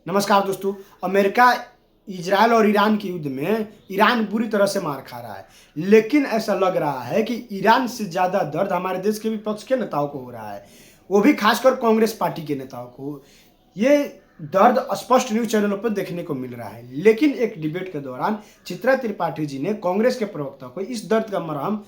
नमस्कार दोस्तों। America Israel और ईरान के युद्ध में ईरान बुरी तरह से मार खा रहा है, लेकिन ऐसा लग रहा है कि ईरान से ज़्यादा दर्द हमारे देश के विपक्ष के नेताओं को हो रहा है, वो भी खासकर कांग्रेस पार्टी के नेताओं को। ये दर्द स्पष्ट न्यूज़ चैनलों पर देखने को मिल रहा है, लेकिन एक डिबेट के दौरान चित्रा त्रिपाठी जी ने कांग्रेस के प्रवक्ता को इस दर्द का मरहम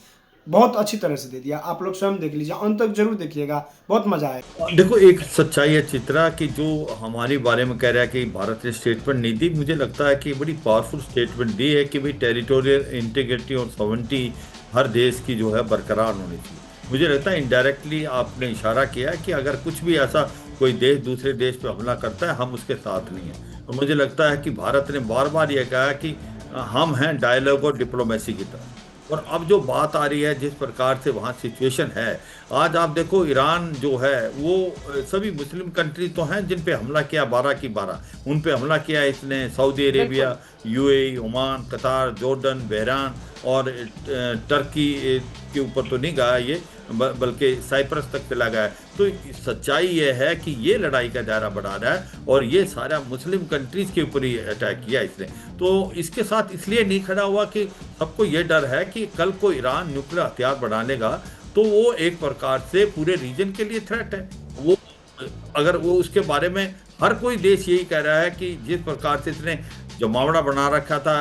बहुत अच्छी तरह से दे दिया। आप लोग स्वयं देख लीजिए, अंत तक जरूर देखिएगा, बहुत मजा आएगा। देखो, एक सच्चाई है चित्रा की जो हमारे बारे में कह रहा है कि भारत ने स्टेटमेंट नहीं दी। मुझे लगता है कि बड़ी पावरफुल स्टेटमेंट दी है कि भाई टेरिटोरियल इंटीग्रिटी और सॉवरेनिटी हर देश की जो है बरकरार होनी चाहिए। मुझे लगता है इनडायरेक्टली आपने इशारा किया है कि अगर कुछ भी ऐसा कोई देश दूसरे देश पे हमला करता है, हम उसके साथ नहीं हैं। और मुझे लगता है कि भारत ने बार बार यह कहा कि हम हैं डायलॉग और डिप्लोमेसी की तरफ। और अब जो बात आ रही है, जिस प्रकार से वहाँ सिचुएशन है, आज आप देखो ईरान जो है वो सभी मुस्लिम कंट्री तो हैं जिन पे हमला किया, 12 की 12 उन पे हमला किया इसने। सऊदी अरेबिया, यूएई, ओमान, कतार, जॉर्डन, बहरान और टर्की के ऊपर तो नहीं गया ये, बल्कि साइप्रस तक चला गया है। तो सच्चाई ये है कि ये लड़ाई का दायरा बढ़ा रहा है और ये सारा मुस्लिम कंट्रीज के ऊपर ही अटैक किया इसने। तो इसके साथ इसलिए नहीं खड़ा हुआ कि सबको ये डर है कि कल को ईरान न्यूक्लियर हथियार बढ़ा लेगा तो वो एक प्रकार से पूरे रीजन के लिए थ्रेट है। वो अगर वो उसके बारे में हर कोई देश यही कह रहा है कि जिस प्रकार से इसने जमावड़ा बना रखा था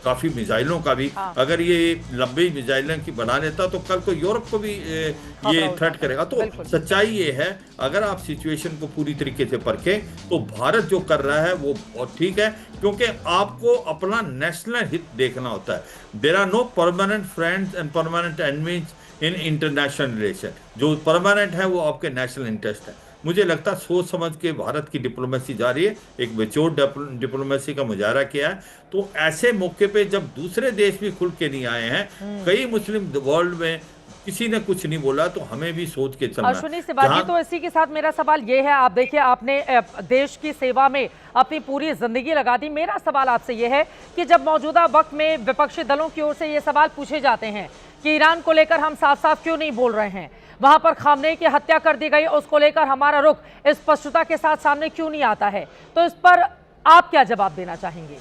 काफी मिसाइलों का भी, अगर ये लंबी मिसाइलों की बना लेता तो कल को यूरोप को भी ये थ्रेट करेगा। तो सच्चाई ये है, अगर आप सिचुएशन को पूरी तरीके से परखें तो भारत जो कर रहा है वो बहुत ठीक है, क्योंकि आपको अपना नेशनल हित देखना होता है। There are no permanent friends and permanent enemies in international relation. जो परमानेंट है वो आपके नेशनल इंटरेस्ट है। मुझे लगता है सोच समझ के भारत की डिप्लोमेसी जा रही है, एक मैच्योर डिप्लोमेसी का मुजाहरा किया है। तो ऐसे मौके पे जब दूसरे देश भी खुल के नहीं आए हैं, कई मुस्लिम वर्ल्ड में किसी ने कुछ नहीं बोला, तो हमें भी सोच के चलना है। अश्विनी शिवाजी, तो इसी के साथ मेरा सवाल ये है, आप देखिए आपने देश की सेवा में अपनी पूरी जिंदगी लगा दी। मेरा सवाल आपसे ये है कि जब मौजूदा वक्त में विपक्षी दलों की ओर से ये सवाल पूछे जाते हैं कि ईरान को लेकर हम साफ साफ क्यों नहीं बोल रहे हैं, वहां पर खामनेई की हत्या कर दी गई, उसको लेकर हमारा रुख स्पष्टता के साथ सामने क्यों नहीं आता है, तो इस पर आप क्या जवाब देना चाहेंगे?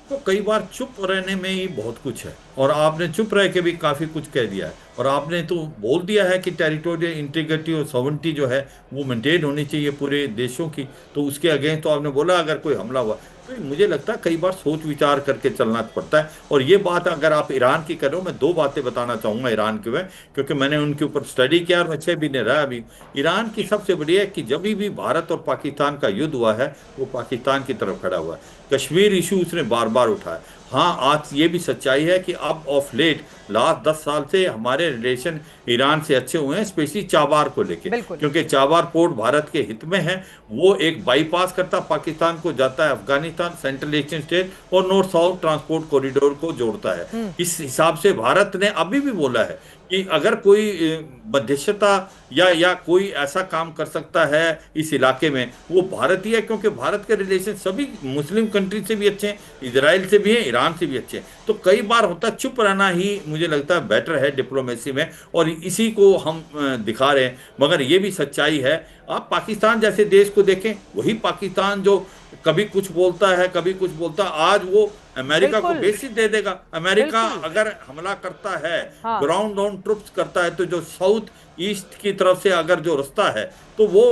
तो कई बार चुप रहने में ही बहुत कुछ है, और आपने चुप रह के भी काफी कुछ कह दिया है। और आपने तो बोल दिया है कि टेरिटोरियल इंटीग्रिटी और सॉवरेनिटी जो है वो मेंटेन होनी चाहिए पूरे देशों की, तो उसके अगेंस्ट तो आपने बोला अगर कोई हमला हुआ। तो मुझे लगता है कई बार सोच विचार करके चलना पड़ता है। और ये बात अगर आप ईरान की कर रहे हो, मैं दो बातें बताना चाहूँगा ईरान के में, क्योंकि मैंने उनके ऊपर स्टडी किया और अच्छे भी नहीं रहा अभी। ईरान की सबसे बड़ी है कि जब भी भारत और पाकिस्तान का युद्ध हुआ है वो पाकिस्तान की तरफ खड़ा हुआ है। कश्मीर इशू उसने बार बार उठाया। हाँ, आज ये भी सच्चाई है कि अब ऑफ लेट लास्ट 10 साल से हमारे रिलेशन ईरान से अच्छे हुए हैं, स्पेशली चाबार को लेके, क्योंकि चाबार पोर्ट भारत के हित में है। वो एक बाईपास करता पाकिस्तान को, जाता है अफगानिस्तान, सेंट्रल एशियन स्टेट और नॉर्थ साउथ ट्रांसपोर्ट कॉरिडोर को जोड़ता है। इस हिसाब से भारत ने अभी भी बोला है कि अगर कोई मध्यस्थता या कोई ऐसा काम कर सकता है इस इलाके में, वो भारत ही है, क्योंकि भारत के रिलेशन सभी मुस्लिम कंट्री से भी अच्छे हैं, इजराइल से भी हैं, ईरान से भी अच्छे हैं। तो कई बार होता है चुप रहना ही मुझे लगता है बेटर है डिप्लोमेसी में, और इसी को हम दिखा रहे हैं। मगर ये भी सच्चाई है, आप पाकिस्तान जैसे देश को देखें, वही पाकिस्तान जो कभी कुछ बोलता है कभी कुछ बोलता, आज वो अमेरिका को बेसिस दे देगा। अमेरिका अगर हमला करता है, ग्राउंड डाउन ट्रुप्स करता है, तो जो साउथ ईस्ट की तरफ से अगर जो रास्ता है तो वो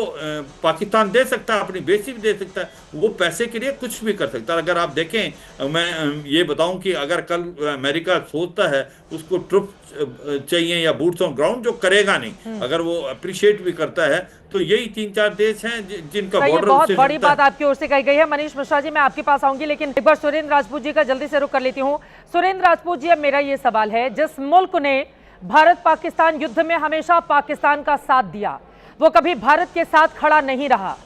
पाकिस्तान दे सकता है, अपनी बेसिस दे सकता है, वो पैसे के लिए कुछ भी कर सकता है। अगर आप देखें, मैं ये बताऊं कि अगर कल अमेरिका सोचता है उसको ट्रुप्स चाहिए या बूट्स ऑन ग्राउंड, जो करेगा नहीं, अगर वो अप्रिशिएट भी करता है, तो यही 3-4 देश हैं जिनका बॉर्डर। बहुत बड़ी बात आपकी ओर से कही गई है। मनीष मिश्रा जी, मैं आपके पास आऊंगी, लेकिन एक बार सुरेंद्र राजपूत जी का जल्दी से रुख कर लेती हूँ। सुरेंद्र राजपूत जी, अब मेरा ये सवाल है, जिस मुल्क ने भारत पाकिस्तान युद्ध में हमेशा पाकिस्तान का साथ दिया, वो कभी भारत के साथ खड़ा नहीं रहा,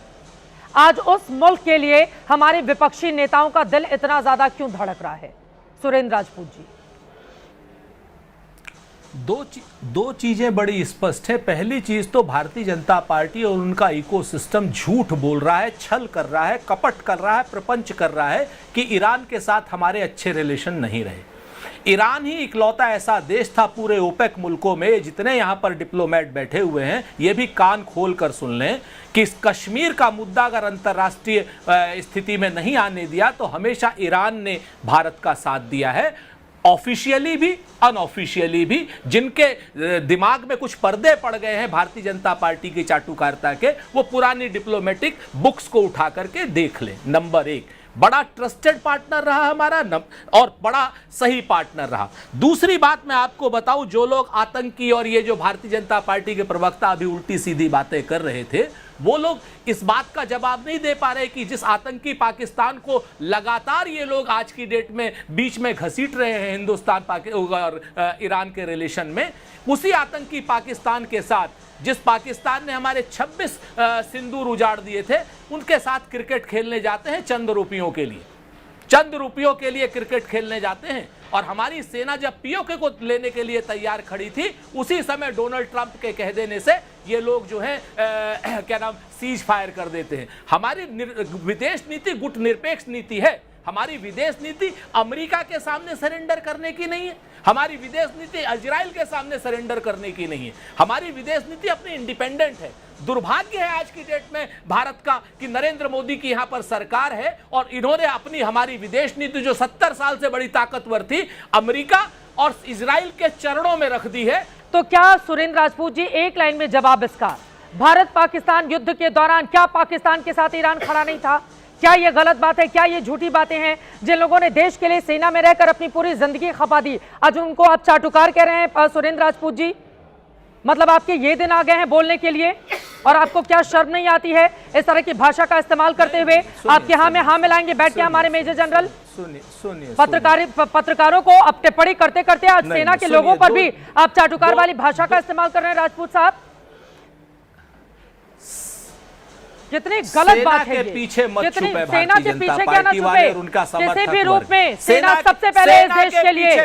आज उस मुल्क के लिए हमारे विपक्षी नेताओं का दिल इतना ज्यादा क्यों धड़क रहा है? सुरेंद्र राजपूत जी। दो चीजें बड़ी स्पष्ट है। पहली चीज तो भारतीय जनता पार्टी और उनका इकोसिस्टम झूठ बोल रहा है, छल कर रहा है, कपट कर रहा है, प्रपंच कर रहा है कि ईरान के साथ हमारे अच्छे रिलेशन नहीं रहे। ईरान ही इकलौता ऐसा देश था पूरे ओपेक मुल्कों में, जितने यहां पर डिप्लोमेट बैठे हुए हैं ये भी कान खोल कर सुन लें कि इस कश्मीर का मुद्दा अगर अंतर्राष्ट्रीय स्थिति में नहीं आने दिया तो हमेशा ईरान ने भारत का साथ दिया है, ऑफिशियली भी अनऑफिशियली भी। जिनके दिमाग में कुछ पर्दे पड़ गए हैं भारतीय जनता पार्टी की चाटुकारिता के, वो पुरानी डिप्लोमेटिक बुक्स को उठा करके देख लें। नंबर 1, बड़ा ट्रस्टेड पार्टनर रहा हमारा और बड़ा सही पार्टनर रहा। दूसरी बात मैं आपको बताऊं, जो लोग आतंकी और ये जो भारतीय जनता पार्टी के प्रवक्ता अभी उल्टी सीधी बातें कर रहे थे, वो लोग इस बात का जवाब नहीं दे पा रहे कि जिस आतंकी पाकिस्तान को लगातार ये लोग आज की डेट में बीच में घसीट रहे हैं हिंदुस्तान और ईरान के रिलेशन में, उसी आतंकी पाकिस्तान के साथ जिस पाकिस्तान ने हमारे 26 सिंदूर उजाड़ दिए थे, उनके साथ क्रिकेट खेलने जाते हैं चंद रुपयों के लिए, चंद रुपयों के लिए क्रिकेट खेलने जाते हैं। और हमारी सेना जब पीओके को लेने के लिए तैयार खड़ी थी, उसी समय डोनाल्ड ट्रंप के कह देने से ये लोग जो है क्या नाम सीज फायर कर देते हैं। हमारी विदेश नीति गुटनिरपेक्ष नीति है। हमारी विदेश नीति अमेरिका के सामने सरेंडर करने की नहीं है, हमारी विदेश नीति इजराइल के सामने सरेंडर करने की नहीं है, हमारी विदेश नीति अपनी इंडिपेंडेंट है। दुर्भाग्य है आज की डेट में भारत का कि नरेंद्र मोदी की यहां पर सरकार है और इन्होंने अपनी हमारी विदेश नीति जो 70 साल से बड़ी ताकतवर थी, अमेरिका और इजराइल के चरणों में रख दी है। तो क्या सुरेंद्र राजपूत जी, एक लाइन में जवाब इसका, भारत पाकिस्तान युद्ध के दौरान क्या पाकिस्तान के साथ ईरान खड़ा नहीं था? क्या ये गलत बात है? क्या ये झूठी बातें हैं? जिन लोगों ने देश के लिए सेना में रहकर अपनी पूरी जिंदगी खपा दी, आज उनको आप चाटुकार कह रहे हैं सुरेंद्र राजपूत जी? मतलब आपके ये दिन आ गए हैं बोलने के लिए, और आपको क्या शर्म नहीं आती है इस तरह की भाषा का इस्तेमाल करते हुए? आपके हाँ में हाँ मिलाएंगे बैठ के हमारे मेजर जनरल? सुनिए पत्रकारों को अब टिप्पणी करते करते आज सेना के लोगों पर भी आप चाटुकार वाली भाषा का इस्तेमाल कर रहे हैं राजपूत साहब। कितनी गलत बात है ये। पीछे मत छुपे सेना के पीछे क्या ना छुपे, किसी भी रूप में सेना सबसे पहले इस देश के लिए,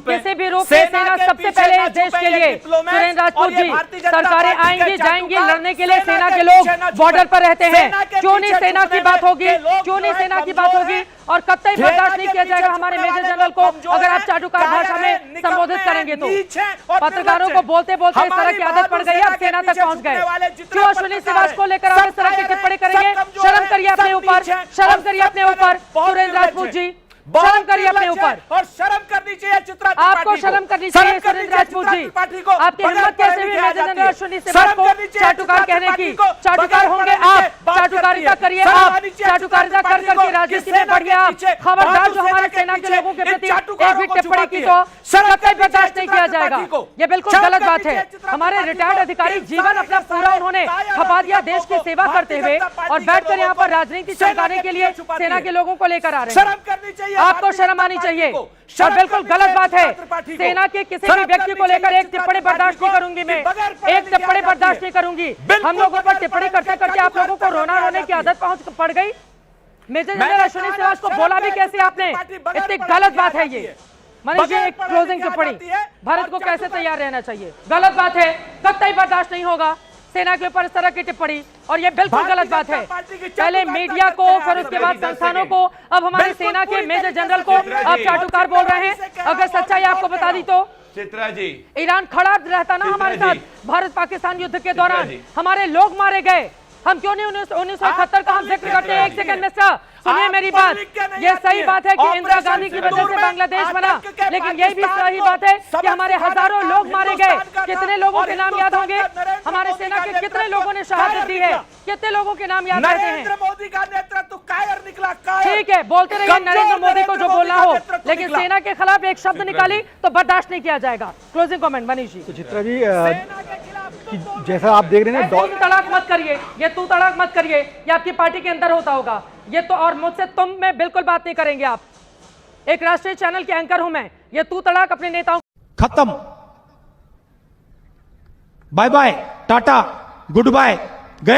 किसी भी रूप में सेना सबसे पहले इस देश के लिए। सुरेंद्र राजपूत जी, सरकारें आएंगी जाएंगी, लड़ने के लिए सेना के लोग बॉर्डर पर रहते हैं, क्यों नहीं सेना की बात होगी? क्यों नहीं सेना की बात होगी? और कतई बर्दाश्त नहीं किया जाएगा हमारे मेजर जनरल को अगर आप चाटुकार भाषा में संबोधित करेंगे तो। पत्रकारों को बोलते बोलते इस तरह की आदत पड़ गई, आप सेना तक पहुंच गए। क्यों अश्विनी श्रीवास्तव को लेकर आप इस तरह की टिप्पणी करेंगे? शर्म करिए अपने ऊपर, शर्म करिए अपने ऊपर सुरेंद्र राजपूत जी, शर्म करिए अपने ऊपर। और शर्म करनी चाहिए चित्रा, आपको शर्म करनी चाहिए सुरेंद्र राजपूत जी। आपकी हिम्मत कैसे हुई मेजर जनरल अश्विनी श्रीवास्तव को चाटुकार कहने की? चाटुकार होंगे आप, चाटुकारिता करिए आप, चाटुकारिता कर करके राजनीति में बढ़िए आप। खबरदार जो हमारे सेना के लोगों के प्रति एक भी टिप्पणी की तो कतई बर्दाश्त नहीं किया जाएगा। ये बिल्कुल गलत बात है। हमारे रिटायर्ड अधिकारी जीवन अपना पूरा उन्होंने खपा दिया देश की सेवा करते हुए, और बैठकर यहाँ पर राजनीति चमकाने के लिए सेना के लोगों को लेकर आ रहे हैं। शर्म करनी चाहिए, आपको शर्म आनी चाहिए। और बिल्कुल गलत बात है, सेना के किसी भी व्यक्ति को लेकर एक टिप्पणी बर्दाश्त नहीं करूंगी मैं, एक टिप्पणी बर्दाश्त नहीं करूंगी। हम लोगों पर टिप्पणी करते करते आप लोगों को रोने की आदत पड़ गई। मेजर जनरल अश्विनी श्रीवास्तव को बोला भी कैसे आपने? इतनी गलत बात है ये। मनीष जी, एक क्लोजिंग टिप्पणी, भारत को कैसे तैयार रहना चाहिए? गलत बात है, कतई बर्दाश्त नहीं होगा सेना के ऊपर इस तरह की टिप्पणी, और ये बिल्कुल गलत बात है। पहले मीडिया को, फिर उसके बाद संस्थानों को, अब हमारी सेना के मेजर जनरल को आप चाटुकार बोल रहे हैं। अगर सच्चाई आपको बता दी तो चित्रा जी, ईरान खड़ा रहता ना हमारे साथ भारत पाकिस्तान युद्ध के दौरान, हमारे लोग मारे गए। हम क्यों नहीं 1971 का हम जिक्र करते हैं? एक सेकंड मिस्टर, सुनिए मेरी बात। ये सही बात है कि इंदिरा गांधी की वजह से बांग्लादेश बना, लेकिन ये भी सही बात है कि हमारे हजारों लोग मारे गए। कितने लोगों के नाम याद होंगे? हमारे सेना के कितने लोगों ने शहादत दी है? कितने लोगों के नाम याद रहते हैं? नरेंद्र मोदी का नेतृत्व कायर निकला। ठीक है, बोलते रहिए नरेंद्र मोदी को जो बोलना हो, लेकिन सेना के खिलाफ एक शब्द निकाली तो बर्दाश्त नहीं किया जाएगा। Closing comment Manish ji. चित्रा जी, जैसा आप देख रहे हैं, तू तड़ाक मत करिए, ये तू तड़ाक मत करिए, ये आपकी पार्टी के अंदर होता होगा ये तो, और मुझसे तुम में बिल्कुल बात नहीं करेंगे आप। एक राष्ट्रीय चैनल के एंकर हूं मैं, ये तू तड़ाक अपने नेताओं। खत्म, bye bye, tata, good bye.